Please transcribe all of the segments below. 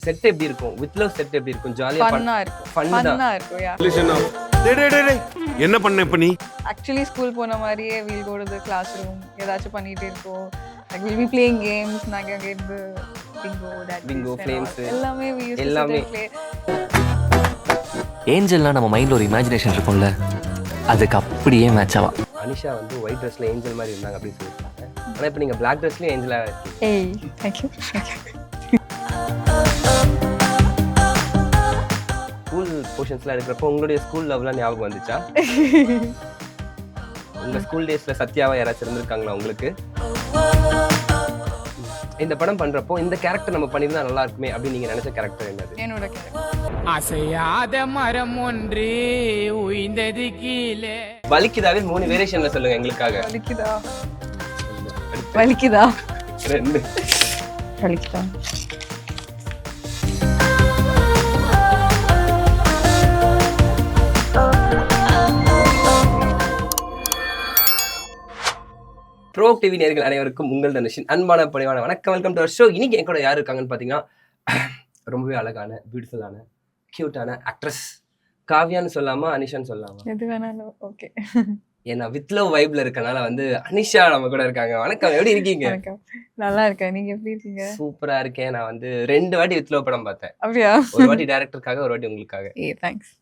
Set எப்படி இருக்கும்? With love set எப்படி இருக்கும்? ஜாலியா ஃபன்னா இருக்கும். ஃபன்னா இருக்கும். யா. என்ன பண்ண இப்ப நீ? ஆக்சுவலி ஸ்கூல் போன மாதிரியே we'll go to the classroom ஏதாச்சும் பண்ணிட்டே இருப்போம். Like will be playing games. நாங்க அங்க இருந்து பிங்கோ ஃப்ளேம்ஸ் எல்லாமே we used to எல்லாமே. sit and play. ஏஞ்சல்னா நம்ம மைண்ட்ல ஒரு இமேஜினேஷன் இருக்கும்ல, அதுக்கு அப்படியே மேட்ச் ஆவா. அனிஷா வந்து ஒயிட் ட்ரெஸ்ல ஏஞ்சல் மாதிரி இருந்தாங்க அப்படின்னு சொல்லியிருக்காங்க. ஆனா இப்போ நீங்க பிளாக் ட்ரெஸ்லயும் ஏஞ்சலா இருக்கீங்க. ஏய் thank you. ஸ்கூல் போர்ஷன்ஸ்லாம் எடுக்கிறப்போ உங்களுடைய ஸ்கூல் லவ்லாம் ஞாபகம் வந்துச்சா? உங்க ஸ்கூல் டேஸ்ல சத்யாவா யாராச்சும் இருந்திருக்காங்களா உங்களுக்கு? இந்த படம் பண்றப்போ இந்த கேரக்டர் நம்ம பண்ணியிருந்தா நல்லா இருக்குமே அப்படின்னு நீங்க நினைச்ச கேரக்டர் என்னது? என்னோட கேரக்டர் அசையாத மரம் ஒன்று உயிர்ந்தது கீழே. வலிக்குதாவே 3 வேரியேஷன்ல சொல்லுங்க எங்களுக்காக. வலிக்குதா 2 வலிக்குதா ப்ரோ டிவி நேயர்கள் அனைவருக்கும் உங்கள் தனுஷின் அன்பான பணிவான வணக்கம். Welcome to our show. இன்னைக்கு என் கூட யார் இருக்காங்கன்னு பார்த்தீங்கன்னா, ரொம்பவே அழகான பியூட்டிஃபுல்லான கியூட்டான ஆக்ட்ரஸ் காவ்யான்னு சொல்லாமா அனிஷான்னு சொல்லாமா? எது வேணாலும் ஓகே. ஏன்னா வித் லவ் வைப்ல இருக்கனால வந்து அனிஷா நம்ம கூட இருக்காங்க. வணக்கம், எப்படி இருக்கீங்க? வணக்கம், நல்லா இருக்கேன். நீங்க எப்படி இருக்கீங்க? சூப்பரா இருக்கேன். நான் வந்து 2 வாட்டி வித் லவ் படம் பார்த்தேன். அப்படியா? ஒரு வாட்டி டைரக்டருக்காக, ஒரு வாட்டி உங்களுக்காக. ஏய் தேங்க்ஸ்.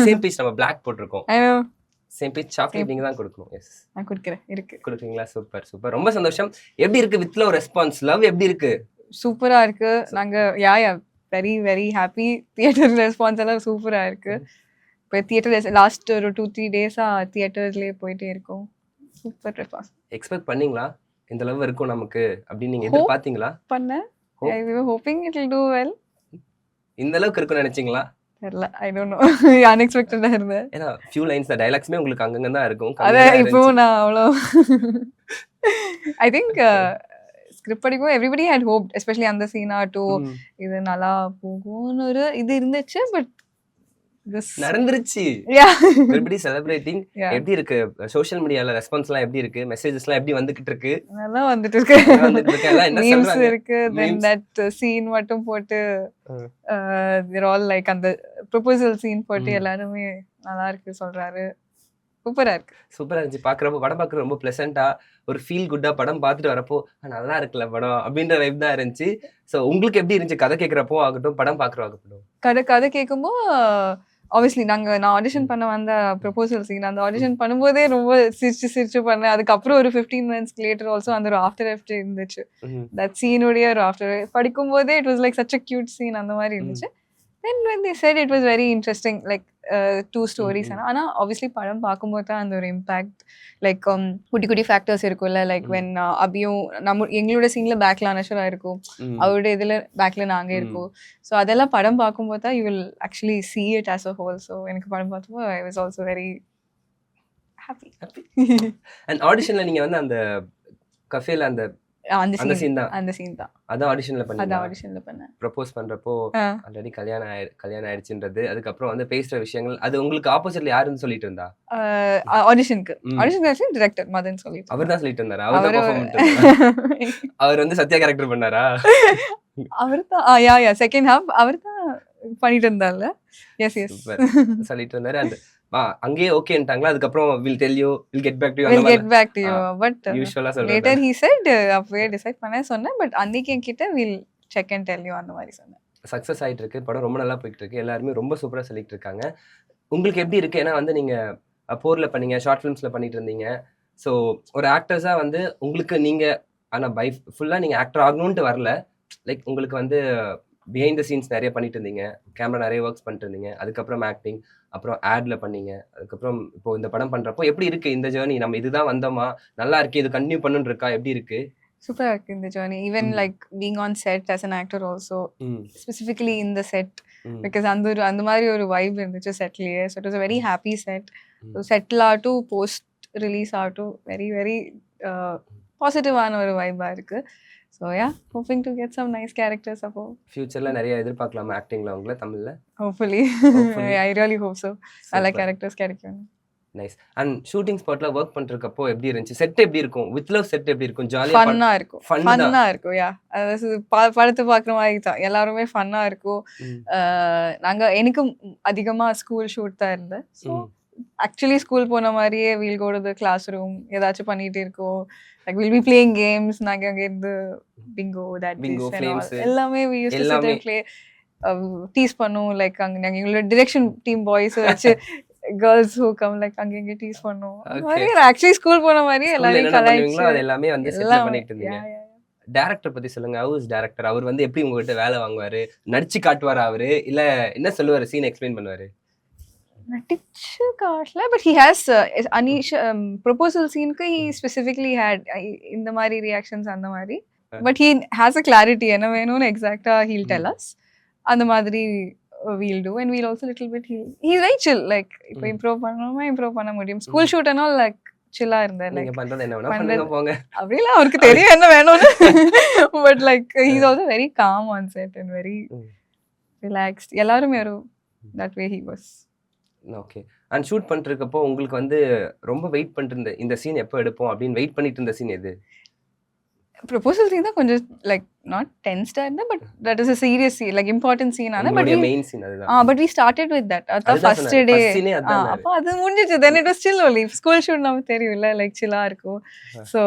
சேம் பீஸ் நம்ம பிளாக் போட்டிருக்கோம். I know. Same piece chocolate நீங்க தான் கொடுக்கணும். எஸ் நான் கொடுக்கிறேன். இருக்கு. கொடுக்குறீங்களா? சூப்பர் சூப்பர், ரொம்ப சந்தோஷம். எப்படி இருக்கு வித் லவ் ரெஸ்பான்ஸ்? லவ் எப்படி இருக்கு? சூப்பரா இருக்கு. நாங்க yeah very very happy. Theatre response எல்லாம் சூப்பரா இருக்கு. இப்போ தியேட்டர் லாஸ்ட் ஒரு 2-3 டேஸா தியேட்டர்லயே போயிட்டே இருக்கோம். Super response. எக்ஸ்பெக்ட் பண்ணீங்களா இந்த லவ் இருக்கும் நமக்கு அப்படின்னு நீங்க எதிர்பார்த்தீங்களா? பண்ணேன். I was hoping it will do well. இந்த அளவுக்கு இருக்கும்னு நினைச்சீங்களா? தெரியல, ஐ டோன்ட் நோ. அன்எக்ஸ்பெக்டடா இருந்தது. ஏன்னா ஃபியூ லைன்ஸ் த டயலாக்ஸ்மே உங்களுக்கு அங்கங்க தான் இருக்கும். அத இப்போ நான் அவ்வளோ ஐ திங்க் ஸ்கிரிப்ட் படிக்கும் எவ்ரிபடி ஹேட் ஹோப், எஸ்பெஷலி அந்த சீனா டூ இது நல்லா போகும்னு ஒரு இது இருந்துச்சு. பட் நடந்துருச்சு. எப்படி செலிப்ரேட்டிங்? எப்படி இருக்கு சோஷியல் மீடியால ரெஸ்பான்ஸ்லாம் எப்படி இருக்கு? மெசேஜஸ்லாம் எப்படி வந்துகிட்டு இருக்கு? நல்லா வந்துட்டு இருக்கு. என்ன மீம்ஸ் சொல்றாங்க? இருக்கு. தென் தட் சீன் மட்டும் போட்டு they're all like அந்த ப்ரொபோசல் சீன் போட்டு எல்லாருமே நல்லா இருக்கு சொல்றாரு. சூப்பரா இருக்கு. சூப்பரா இருந்துச்சு. பாக்குறப்போ படம் பாக்குறது ரொம்ப பிளசண்டா, ஒரு ஃபீல் குட்டா படம் பார்த்துட்டு வரப்போ நல்லா இருக்குல்ல படம் அப்படின்ற வைப் தான் இருந்துச்சு. ஸோ உங்களுக்கு எப்படி இருந்துச்சு கதை கேட்கறப்போ ஆகட்டும், படம் பாக்குறோம் ஆகட்டும்? கதை கேட்கும்போது ஆப்வியஸ்லி நான் ஆடிஷன் பண்ண வந்த ப்ரொபோசல் சீன், அந்த ஆடிஷன் பண்ணும்போதே ரொம்ப சிரிச்சு பண்ணேன். அதுக்கப்புறம் ஒரு 15 minutes லேட்டர் ஆல்சோ அந்த ஒரு ஆஃப்டர் எஃப்டர் இருந்துச்சு. தட் சீனுடைய ஒரு ஆஃப்டர் படிக்கும் போதே it was like such a cute scene அந்த மாதிரி இருந்துச்சு. Then when they said it was very interesting, like 2 stories. ஆனா ஆப்வியஸ்லி படம் பார்க்கும்போது தான் அந்த ஒரு இம்பாக்ட், லைக் குட்டி குட்டி ஃபேக்டர்ஸ் இருக்கும்ல. லைக் வென் அபியும் நம்ம எங்களோட சீன்ல பேக்ல அனஷரா இருக்கும், அவரோட இதுல பேக்ல நாங்க இருக்கோம். ஸோ அதெல்லாம் படம் பார்க்கும்போது தான் you will actually see it as a whole. So எனக்கு படம் பார்த்தப்போ I was also very happy. And ஆடிஷன்ல நீங்க வந்து அந்த கஃபேல அந்த சீன் தான் அதான் ஆடிஷன்ல பண்ணேன். ப்ரொபோஸ் பண்றப்போ ஆல்ரெடி கல்யாணம் ஆயிடுச்சுன்றது, அதுக்கப்புறம் வந்து பேசுற விஷயங்கள், அது உங்களுக்கு ஆப்போசிட்ல யாருன்னு சொல்லிட்டு இருந்தா? ஆடிஷன் டைரக்டர் மதன் சொல்லி அவர் தான் சொல்லிட்டு இருந்தாரா? அவர் தான் பெர்ஃபார்ம் அவர் வந்து சத்யா கேரக்டர் பண்ணாரா? அவர் தான் செகண்ட் ஹாஃப் அவர் தான் பண்ணிட்டு இருந்தார்ல. எஸ் சொல்லிட்டு இருந்தாரு. அந்த அங்கேயே ஓகேன்ட்டாங்களா? அதுக்கப்புறம் will tell you, will get back to you, will get back to you. But யூசுவலா சொல்றாரு. லேட்டர் ஹி செட் அப்பவே டிசைட் பண்ண சொன்னேன். பட் அன்னைக்கு என்கிட்ட will check and tell you அந்த மாதிரி சொன்னேன். சக்ஸஸ் ஆயிட்டு இருக்கு படம், ரொம்ப நல்லா போயிட்டு இருக்கு. எல்லாருமே ரொம்ப சூப்பரா சொல்லிட்டு இருக்காங்க. உங்களுக்கு எப்படி இருக்கு? ஏன்னா வந்து நீங்க போர்ல பண்ணீங்க, ஷார்ட் ஃபிலிம்ஸ்ல பண்ணிட்டு இருந்தீங்க. ஸோ ஒரு ஆக்டர்ஸா வந்து உங்களுக்கு நீங்க ஆனா ஃபுல்லா நீங்க ஆக்டர் ஆகணும்ட்டு வரல. லைக் உங்களுக்கு வந்து பிஹைண்ட் த சீன்ஸ் நிறைய பண்ணிட்டு இருந்தீங்க, கேமரா நிறைய ஒர்க்ஸ் பண்ணிட்டு இருந்தீங்க, அதுக்கப்புறம் ஆக்டிங், அப்புறம் ஆட்ல பண்ணீங்க, அதுக்கப்புறம் இப்போ இந்த படம் பண்றப்போ எப்படி இருக்கு இந்த ஜேர்னி? நம்ம இதுதான் வந்தோமா, நல்லா இருக்கு, இது கண்டினியூ பண்ணணும்னு இருக்கா, எப்படி இருக்கு? சூப்பரா இருக்கு இந்த journey. Even like being on set as an actor also, specifically in the set, because அந்த மாதிரி ஒரு வைப் இருந்துச்சு செட்லயே. So it was a very happy set. செட்டில் ஆகட்டும், போஸ்ட் ரிலீஸ் ஆகட்டும், வெரி வெரி பாசிட்டிவான ஒரு வைபா இருக்கு. So yeah, hoping to get some nice characters அப்போ ஃபியூச்சர்ல நிறைய எதிர்பார்க்கலாமா ஆக்டிங்ல உங்களை தமிழ்ல? Hopefully. I really hope so. நல்ல கேரக்டர்ஸ் கிடைக்கும். நைஸ். அண்ட் ஷூட்டிங் ஸ்பாட்ல ஒர்க் பண்றதுக்கப்போ எப்படி இருந்துச்சு? செட் எப்படி இருக்கும்? வித் லவ் செட் எப்படி இருக்கும்? ஜாலியா ஃபன்னா இருக்கும். fun தான். ஃபன்னா இருக்கும். யா. அதாவது படத்தை பார்க்குற மாதிரி தான். எல்லாருமே ஃபன்னா இருக்கும். எனக்கு அதிகமா ஸ்கூல் ஷூட் தான் இருந்தேன். ஸோ ஆக்சுவலி ஸ்கூல் போன மாதிரியே we'll go to the classroom ஏதாச்சும் பண்ணிட்டு இருக்கோம். Like will be playing games. நாங்க அங்க இருந்து பிங்கோ ஃப்ளேம்ஸ் எல்லாமே we used to sit எல்லாமே. and play. டீஸ் பண்ணுவோம். லைக் அங்க நாங்க எங்களோட டிரெக்ஷன் டீம் பாய்ஸ் வச்சு கேர்ள்ஸ் ஹூ கம் லைக் அங்க இங்க டீஸ் பண்ணுவோம். ஆக்சுவலி ஸ்கூல் போன மாதிரியே எல்லாரையும் பண்ணுவீங்களோ கலாய்ச்சி அது எல்லாமே வந்து செட்ல எல்லாமே. பண்ணிட்டு இருந்தீங்க. Yeah, yeah, yeah. டைரக்டர் பத்தி சொல்லுங்க. ஹவுஸ் டைரக்டர் அவர் வந்து எப்படி உங்ககிட்ட வேலை வாங்குவாரு? நடிச்சு காட்டுவாரா அவரு? இல்ல என்ன சொல்லுவாரு? சீன் எக்ஸ்பிளைன் பண்ணுவாரு? நடிச்சு காட்டல. But he has Aneesh proposal சீனுக்கு ஹி ஸ்பெசிஃபிக்லி ஹேட் இந்த மாதிரி ரியாக்ஷன்ஸ் அந்த மாதிரி. But he has a clarity என்ன வேணும்னு எக்ஸாக்டா ஹீல் டெல் அஸ். அந்த மாதிரி we'll do and we'll also little bit he very chill. Like இப்போ இம்ப்ரூவ் பண்ணணுமா இம்ப்ரூவ் பண்ண முடியும். ஸ்கூல் ஷூட் ஆனால் லைக் சில்லா இருந்தேன். நீங்க லைக் பண்றது என்ன வேணா பண்ணுங்க போங்க. அப்படிலாம் அவருக்கு தெரியும் என்ன வேணும்னு. But like he's also very calm on set and very relaxed. எல்லாருமே ஒரு that way he was. Okay. And shoot பண்ணிருக்கப்போ உங்களுக்கு வந்து ரொம்ப வெயிட் பண்ணிட்டு இருந்த இந்த சீன் எப்போ எடுப்போம் அப்படின்னு வெயிட் பண்ணிட்டு இருந்த சீன் எது? ப்ரொபோசல் சீன் தான் கொஞ்சம் லைக் நாட் டென்ஸ்டா இருந்தேன். But that is a serious scene, like important scene ஆனா. பட் மெயின் சீன் அதுதான். but we started with that. அதான் அதுதான் ஃபர்ஸ்ட் சொன்னேன். டே. First scene ஏ அதான். அப்ப அது முடிஞ்சிச்சு. then it was still only school shoot நமக்கு தெரியும்ல லைக் சில்லா இருக்கும். so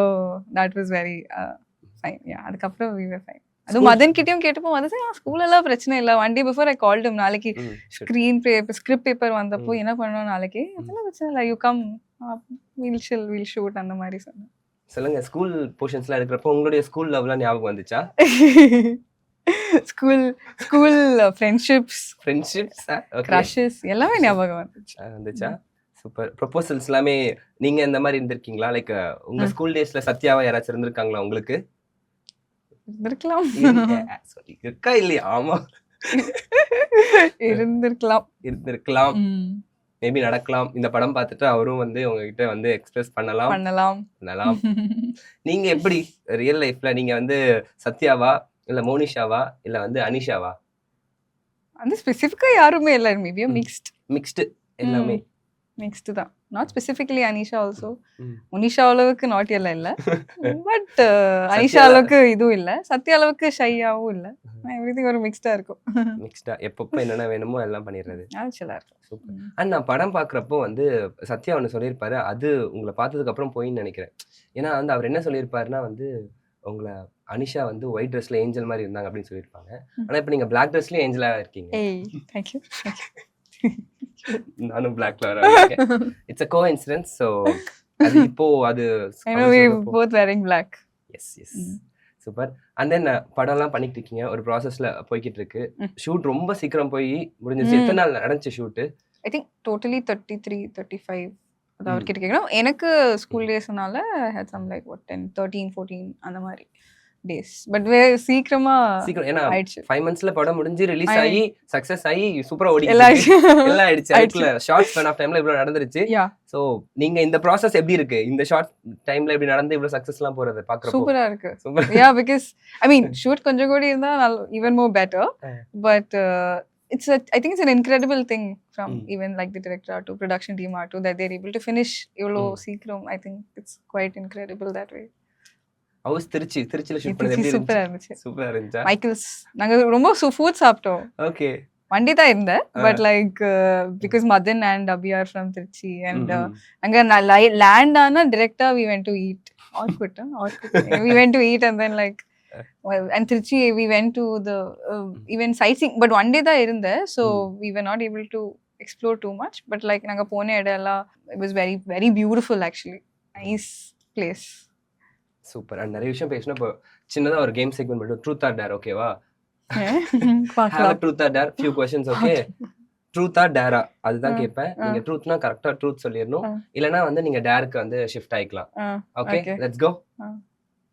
that was very fine. yeah அதுக்கப்புறம் we were fine. அது மதன் கிட்டயும் கேட்டப்போ மதன் ஸ்கூல் எல்லாம் பிரச்சனை இல்லை. One day before I called him. நாளைக்கு ஸ்கிரிப்ட் பேப்பர் வந்தப்போ என்ன பண்ணணும் நாளைக்கு அதெல்லாம் பிரச்சனை இல்லை. யூ கம் வில் ஷூட் அந்த மாதிரி சொன்னேன். சொல்லுங்க. ஸ்கூல் போர்ஷன்ஸ்லாம் எடுக்கிறப்போ உங்களுடைய ஸ்கூல் லவ்லாம் ஞாபகம் வந்துச்சா? ஸ்கூல் ஃப்ரெண்ட்ஷிப்ஸ் கிரஷஸ் எல்லாமே ஞாபகம் வந்துச்சா? சூப்பர். ப்ரொபோசல்ஸ் எல்லாமே நீங்க இந்த மாதிரி இருந்திருக்கீங்களா? லைக் உங்க ஸ்கூல் டேஸ்ல சத்யாவா யாராச்சும் இருந்திருக்காங்களா உங்களுக்கு? இருக்கலாம். இருக்கா இல்லையா? ஆமா இருந்திருக்கலாம். மேபி நடக்கலாம். இந்த படம் பார்த்துட்டு அவரும் வந்து உங்ககிட்ட வந்து எக்ஸ்பிரஸ் பண்ணலாம். நீங்க எப்படி ரியல் லைஃப்ல நீங்க வந்து சத்யாவா இல்ல மோனிஷாவா இல்ல வந்து அனிஷாவா? அந்த ஸ்பெசிஃபிக்கா யாருமே இல்ல. மேபி மிக்ஸ்டு எல்லாமே மிக்ஸ்டு தான். Not specifically Anisha also. Munisha அளவுக்கு நாட் எல்லாம் இல்ல. பட் அனிஷா அளவுக்கு இதுவும் இல்ல. சத்யா அளவுக்கு ஷையாவும் இல்ல. எவ்ரிதிங் ஒரு மிக்ஸ்டா இருக்கும். மிக்ஸ்டா எப்பப்போ என்னென்ன வேணுமோ எல்லாம் பண்ணிடுறது. நல்லா இருக்கும். சூப்பர். அண்ட் நான் படம் பார்க்குறப்போ வந்து சத்யா ஒன்று சொல்லியிருப்பாரு. அது உங்களை பார்த்ததுக்கு அப்புறம் போயின்னு நினைக்கிறேன். ஏன்னா வந்து அவர் என்ன சொல்லியிருப்பாருன்னா வந்து உங்களை அனிஷா வந்து ஒயிட் ட்ரெஸ்ல ஏஞ்சல் மாதிரி இருந்தாங்க அப்படின்னு சொல்லியிருப்பாங்க. ஆனா இப்போ நீங்க பிளாக் ட்ரெஸ்லயும் ஏஞ்சலா இருக்கீங்க. தேங்க்யூ. நானும் பிளாக்ல வரேன். It's a coincidence. so அது இப்போ அது I know we both wearing black. Yes super. And then படம்லாம் பண்ணிட்டு இருக்கீங்க. ஒரு ப்ராசஸ்ல போய்கிட்டு இருக்கு. ஷூட் ரொம்ப சீக்கிரம் போய் முடிஞ்சிருச்சு. எத்தனை நாள் நடந்துச்சு ஷூட்டு? ஐ திங்க் டோட்டலி 33 35 அது அவர்கிட்ட கேட்கணும். எனக்கு school டேஸ்னால had some like what 10 13 14 அந்த மாதிரி டேஸ். பட் சீக்கிரம் ஏன்னா ஆயிடுச்சு. 5 monthsல படம் முடிஞ்சு ரிலீஸ் ஆகி சக்சஸ் ஆகி சூப்பரா ஓடி எல்லாம் ஆயிடுச்சு. அதுக்குள்ள ஷார்ட் ஸ்பேன் ஆஃப் டைம்ல இவ்வளவு நடந்துருச்சு. சோ நீங்க இந்த ப்ராசஸ் எப்படி இருக்கு? இந்த ஷார்ட் டைம்ல இப்படி நடந்து இவ்வளவு சக்சஸ்லாம் போறது பாக்குறப்போ சூப்பரா இருக்கு. because I mean shoot கொஞ்சம் கூட இருந்தா even more better. but I think it's an incredible thing from even like the director to production team to that they're able to finish இவ்வளோ சீக்கிரம். I think it's quite incredible that way. House திருச்சில shoot பண்ணது எப்படி சூப்பரா இருந்துச்சு? இருந்துச்சு. சூப்பரா இருந்துச்சா? மைக்கேல்ஸ் நாங்க ரொம்ப ஃபுட் சாப்பிட்டோம். ஓகே. வண்டி தான் இருந்தேன். But like because Madan and Abhi are from Trichy and அங்க லேண்ட் ஆனா டிரெக்டா we went to eat Orkut we went to eat and then like and Trichy we went to the even sightseeing but one day தான் இருந்தேன். so we were not able to explore too much but like நாங்க போன இடம் எல்லாம் it was very very beautiful actually. nice place. Super. And நிறைய விஷயம் பேசணும். இப்போ சின்னதா ஒரு கேம் செக்மெண்ட் மட்டும் ட்ரூத் ஆர் டேர் ஓகேவா? Truth or dare few questions okay. Truth or டேரா அதுதான் கேட்பேன். நீங்க ட்ரூத்னா கரெக்டா ட்ரூத் சொல்லிடணும். இல்லனா வந்து நீங்க டேருக்கு வந்து ஷிஃப்ட் ஆயிக்கலாம். Okay let's go.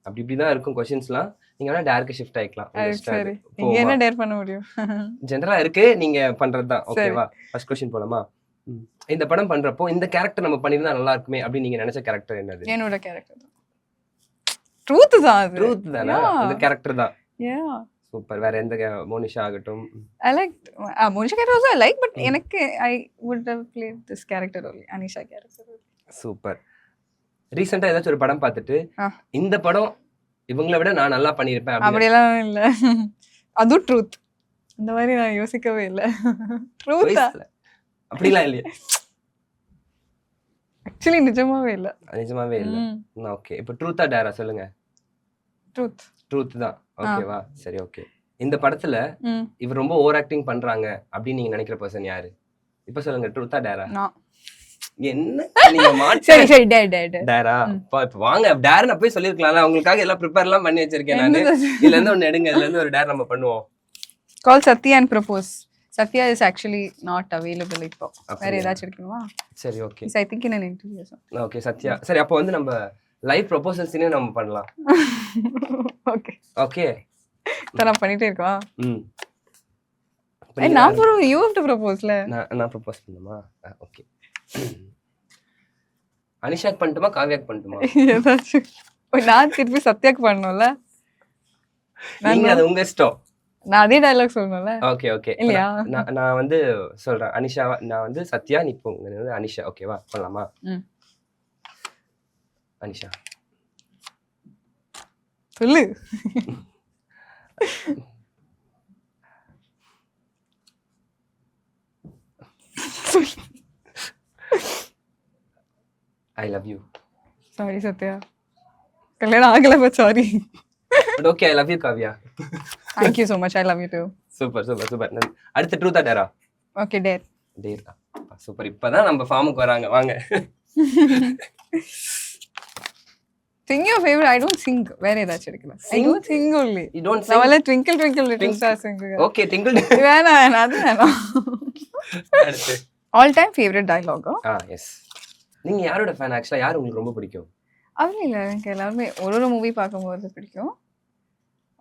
அப்படி இப்படி தான் இருக்கும் क्वेश्चंसலாம். நீங்க வேணா டேருக்கு ஷிஃப்ட் ஆயிக்கலாம். சரி நீங்க என்ன டேர் பண்ண முடியும்? ஜெனரலா இருக்கு நீங்க பண்றது தான் ஓகேவா? ஃபர்ஸ்ட் क्वेश्चन போலாமா? இந்த படம் பண்றப்போ இந்த கேரக்டர் நம்ம பண்ணிருந்தா நல்லா இருக்குமே அப்படி நீங்க நினைச்ச கேரக்டர் என்னது? என்னோட கேரக்டர் ட்ரூத் தான். அது ட்ரூத் தானா? அந்த கேரக்டர் தான். சூப்பர். வேற எந்த மோனிஷா ஆகட்டும்? I liked Monisha character also I like, but எனக்கு I would have played this character only, Anisha character only. Super. ரீசெண்டா ஏதாச்சும் ஒரு படம் பார்த்துட்டு ஆ. இந்த படம் இவங்கள விட நான் நல்லா பண்ணியிருப்பேன் அப்படின்னு அப்படியெல்லாம் இல்ல. அதுவும் ட்ரூத். அந்த மாதிரி நான் யோசிக்கவே இல்ல. ட்ரூத்தா? வயசுல. அப்படிலாம் இல்லையா? ஆக்சுவலி நிஜமாவே இல்ல. நிஜமாவே இல்ல. ம். ஓகே. இப்போ ட்ரூத்தா டேரா சொல்லுங்க. ட்ரூத். ட்ரூத் தான். ஓகேவா? சரி ஓகே. இந்த படத்துல ம். இவர் ரொம்ப ஓவர் ஆக்டிங் பண்றாங்க அப்படின்னு நீங்க நினைக்கிற பர்சன் யாரு? இப்ப சொல்லுங்க ட்ரூத்தா டேரா? நான். என்ன நீங்க மாட்ட சரி சரி டே. டேரா? இப்ப வாங்க டேர் நான் போய் சொல்லிருக்கலாம்ல. உங்களுக்காக எல்லாம் ப்ரிப்பேர் எல்லாம் பண்ணி வச்சிருக்கேன் நானு. என்னது? இதுல இருந்து ஒன்னு எடுங்க. இதுல இருந்து ஒரு டேர் நம்ம பண்ணுவோம். Call Satya and propose. Satya is actually not available இப்போ. வேற அப்படியா? ஏதாச்சும் இருக்குமா? சரி okay. Is I think in an interview or something. Okay Sathya. சரி அப்போ வந்து நம்ம லைவ் ப்ரொபோசல்ஸ்னே நம்ம பண்ணலாம். ஓகே. ஓகே. நான் பண்ணிட்டே இருக்கவா? ம். இப்ப ஏய் நீங்க நான் ப்ரோ you have to proposeல. நான் ப்ரொபோஸ் பண்ணுமா? ஓகே. அனிஷாக் பண்ணட்டுமா காவ்யாக் பண்ணட்டுமா? ஏதாச்சும். நான் திருப்பி சத்யாக்கு பண்ணணும்ல? நீங்க அது உங்க இஷ்டம். நான் அதே டயலாக் சொல்லணும்ல? Okay okay. இல்லையா? நான் வந்து சொல்றேன். அனிஷா நான் வந்து சத்யா நீ இப்போ வந்து அனிஷா ஓகேவா? பண்ணலாமா? ம். அனிஷா. சொல்லு. I love you. Sorry Sathya. கல்யாணம் ஆகல but sorry. But okay I love you Kavya. Thank you so much. I love you too. Super super super. அடுத்து ட்ரூத்தா டேரா? Okay, dare. டேர். சூப்பர். இப்பதான் நம்ம ஃபார்முக்கு வராங்க. வாங்க. Sing your favorite. I don't sing. வேற ஏதாச்சும் இருக்குல்ல? I Sing? don't sing only. You don't sing? நான் twinkle twinkle little star sing. Okay tinkle. வேணாம் அது வேணாம். அடுத்து. All time favorite dialogue. Yes. நீங்க யாரோட ஃபேன் ஆக்சுவலா? யார் உங்களுக்கு ரொம்ப பிடிக்கும்? அப்படி இல்லை எனக்கு எல்லாருமே ஒரு மூவி பார்க்கும்போது பிடிக்கும்.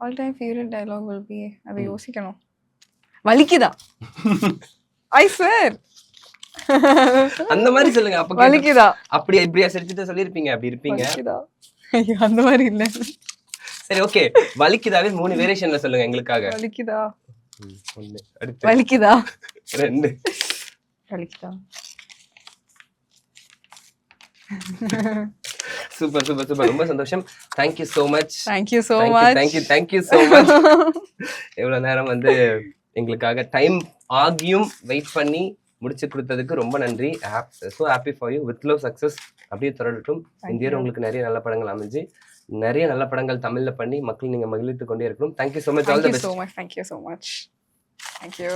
All time favourite dialogue will be அதை யோசிக்கணும். வலிக்குதா? I swear. அந்த மாதிரி சொல்லுங்க. அப்ப வலிக்குதா? அப்படியே இப்படியா சிரிச்சிட்டு சொல்லிருப்பீங்க. அப்படி இருப்பீங்க. வலிக்குதா? ஐயோ அந்த மாதிரி இல்லை. சரி ஓகே. வலிக்குதாவே 3 வேரியேஷன்ல சொல்லுங்க எங்களுக்காக. வலிக்குதா? 1. அடுத்து. வலிக்குதா? 2. வலிக்குதா? Super super super. ரொம்ப சந்தோஷம். Thank you so much. Thank you so much. Thank you so much. இவ்வளவு நேரம் வந்து எங்களுக்காக டைம் ஆகியும் வெயிட் பண்ணி முடிச்சு கொடுத்ததுக்கு ரொம்ப நன்றி. so happy for you. with love success அப்படியே தொடரட்டும். இந்த இயர் உங்களுக்கு நிறைய நல்ல படங்கள் அமைஞ்சு நிறைய நல்ல படங்கள் தமிழ்ல பண்ணி மக்கள் நீங்க மகிழ்வித்து கொண்டே இருக்கணும். Thank you so much. All the best. Thank you so much. Thank you.